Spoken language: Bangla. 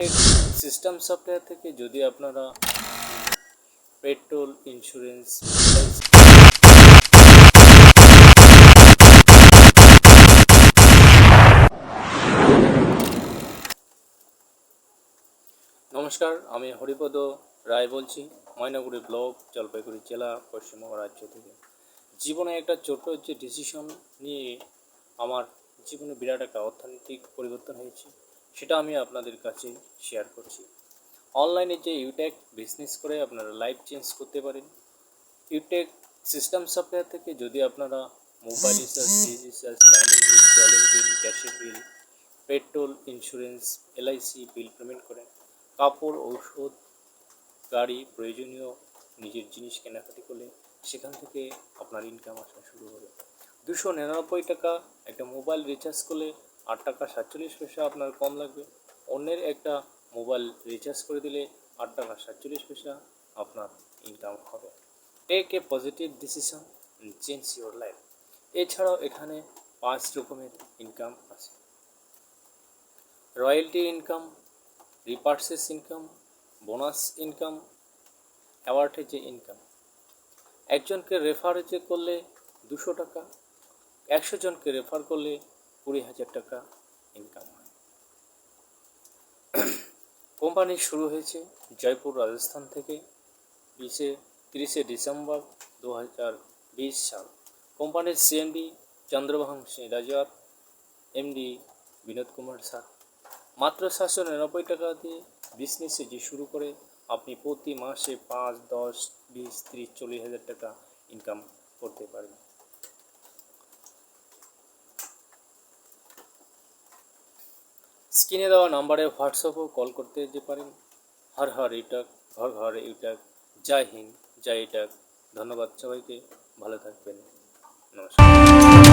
সিস্টেম সফটওয়্যার থেকে যদি আপনারা পেট্রোল ইন্স্যুরেন্স নমস্কার, আমি হরিপদ রায় বলছি, ময়নাগুড়ি ব্লক, জলপাইগুড়ি জেলা, পশ্চিমবঙ্গ রাজ্য থেকে। জীবনে একটা ছোট্ট ডিসিশন নিয়ে আমার জীবনে বিরাট একটা অর্থনৈতিক পরিবর্তন হয়েছে, সেটা আমি আপনাদের কাছে শেয়ার করছি। অনলাইনে যে ইউটেক বিজনেস করে আপনারা লাইফ চেঞ্জ করতে পারেন। ইউটেক সিস্টেম সফটওয়্যার থেকে যদি আপনারা মোবাইল রিচার্জ, ডিশ রিচার্জ, লাইনের বিল, জলের বিল, গ্যাসের bill, petrol, insurance, LIC bill payment করেন, কাপড়, ঔষধ, গাড়ি, প্রয়োজনীয় নিজের জিনিস কেনাকাটি করলে সেখান থেকে আপনার ইনকাম আসা শুরু হবে। 299 টাকা একটা মোবাইল রিচার্জ করলে 8 টাকা 47 পয়সা আপনার কম লাগবে। অন্যের একটা মোবাইল রিচার্জ করে দিলে 8 টাকা 47 পয়সা আপনার ইনকাম হবে। Take a positive decision and change your life. এছাড়াও এখানে 5 রকমের ইনকাম আছে: royalty income, repurchase income, bonus income, awards income. একজনকে রেফার করলে 200 টাকা, 100 জনকে রেফার করলে 20,000 টাকা ইনকাম হয়। কোম্পানি শুরু হয়েছে জয়পুর, রাজস্থান থেকে 30 ডিসেম্বর 2020 সাল। কোম্পানির সিএমডি চন্দ্রভান সিং রাজাত, এমডি বিনোদ কুমার সাহা। মাত্র 799 টাকা দিয়ে বিজনেস যে শুরু করে আপনি প্রতি মাসে 5, 10, 20, 30, 40,000 টাকা ইনকাম করতে পারেন। স্ক্রিনে দেওয়া নাম্বারে হোয়াটসঅ্যাপও কল করতে যেতে পারেন। হর হর ইউটেক, ঘর ঘর ইউটেক। জয় হিন্দ, জয় ইউটেক। ধন্যবাদ সবাইকে, ভালো থাকবেন, নমস্কার।